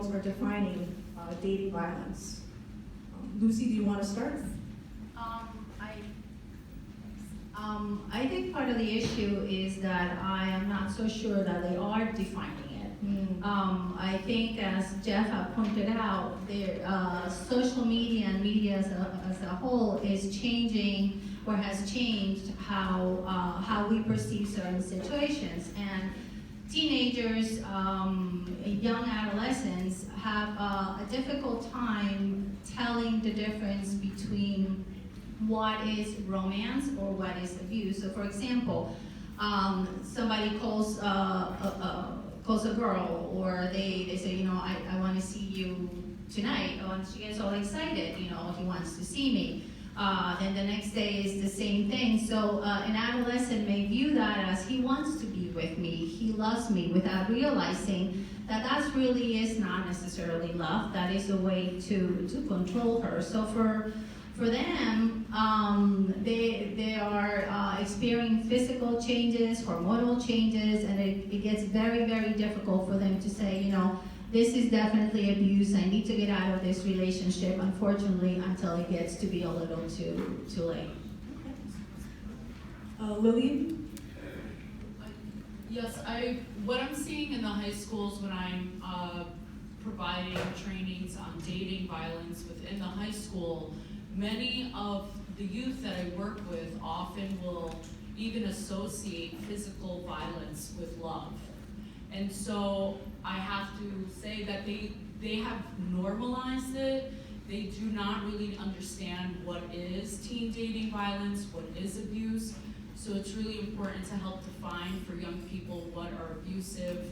girls are defining dating violence. Lucy, do you want to start? I think part of the issue is that I am not so sure that they are defining it. I think, as Jeff pointed out, social media and media as a whole is changing or has changed how we perceive certain situations. And teenagers, young adolescents have a difficult time telling the difference between what is romance or what is abuse. So for example, somebody calls a girl, or they say, I want to see you tonight, and she gets all excited, he wants to see me. Then the next day is the same thing. So an adolescent may view that as, he wants to be with me, he loves me, without realizing that really is not necessarily love. That is a way to control her. So for them, they are experiencing physical changes, hormonal changes, and it gets very, very difficult for them to say, this is definitely abuse, I need to get out of this relationship, unfortunately, until it gets to be a little too late. Lily? Yes, what I'm seeing in the high schools when I'm providing trainings on dating violence within the high school, many of the youth that I work with often will even associate physical violence with love. And so I have to say that they have normalized it. They do not really understand what is teen dating violence, what is abuse. So it's really important to help define for young people what are abusive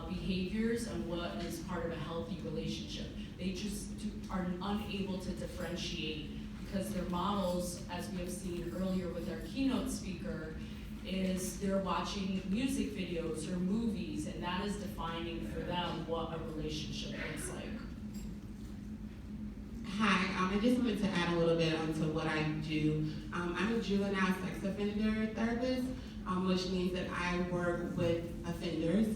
behaviors and what is part of a healthy relationship. They just are unable to differentiate, because their models, as we have seen earlier with our keynote speaker, is they're watching music videos or movies, and that is defining for them what a relationship looks like. Hi, I just wanted to add a little bit onto what I do. I'm a juvenile sex offender therapist, which means that I work with offenders,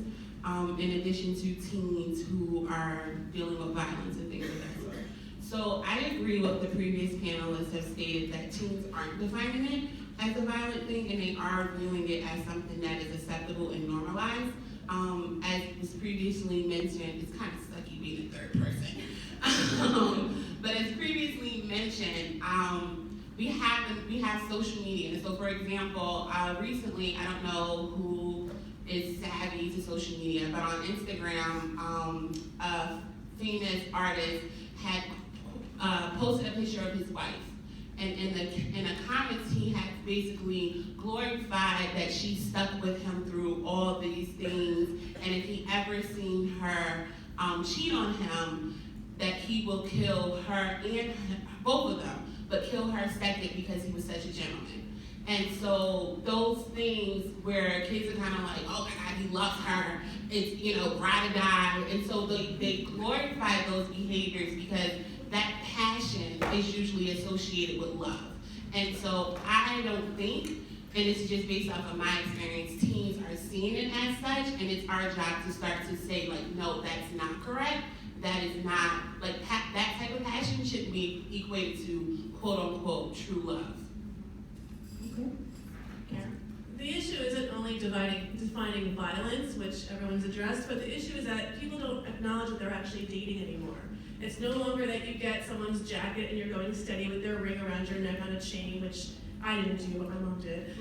in addition to teens who are dealing with violence and things of that sort. So I agree with the previous panelists have stated that teens aren't defining it as a violent thing, and they are viewing it as something that is acceptable and normalized. As was previously mentioned, it's kind of sucky being a third person. But as previously mentioned, we have social media. And so, for example, recently, I don't know who is savvy to social media, but on Instagram, a famous artist had posted a picture of his wife. And in the comments, he had basically glorified that she stuck with him through all these things, and if he ever seen her cheat on him, that he will kill her and both of them, but kill her second because he was such a gentleman. And so those things where kids are kind of like, oh my God, he loves her, it's, ride or die. And so they glorify those behaviors because that passion is usually associated with love. And so I don't think, and it's just based off of my experience, teens are seeing it as such, and it's our job to start to say, like, no, that's not correct. That is not, like, that type of passion shouldn't be equated to quote unquote true love. Okay. The issue isn't only defining violence, which everyone's addressed, but the issue is that people don't acknowledge that they're actually dating anymore. It's no longer that you get someone's jacket and you're going steady with their ring around your neck on a chain, which I didn't do, but my mom did.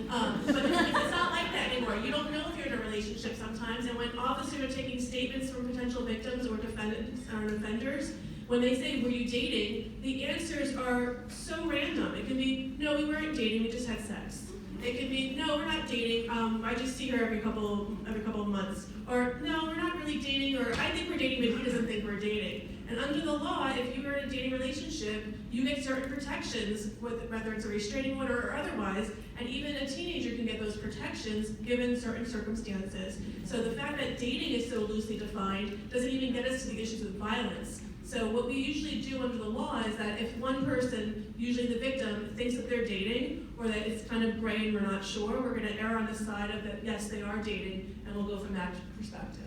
But it's not like that anymore. You don't know if you're in a relationship sometimes, and when officers are taking statements from potential victims or defendants or offenders, when they say, were you dating, the answers are so random. It can be, no, we weren't dating, we just had sex. It can be, no, we're not dating, I just see her every couple of months. Or, no, we're not really dating, or I think we're dating, but he doesn't think we're dating. And under the law, if you are in a dating relationship, you get certain protections, whether it's a restraining order or otherwise, and even a teenager can get those protections given certain circumstances. So the fact that dating is so loosely defined doesn't even get us to the issues of violence. So what we usually do under the law is that if one person, usually the victim, thinks that they're dating, or that it's kind of gray and we're not sure, we're gonna err on the side of that, yes, they are dating, and we'll go from that perspective.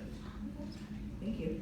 Thank you.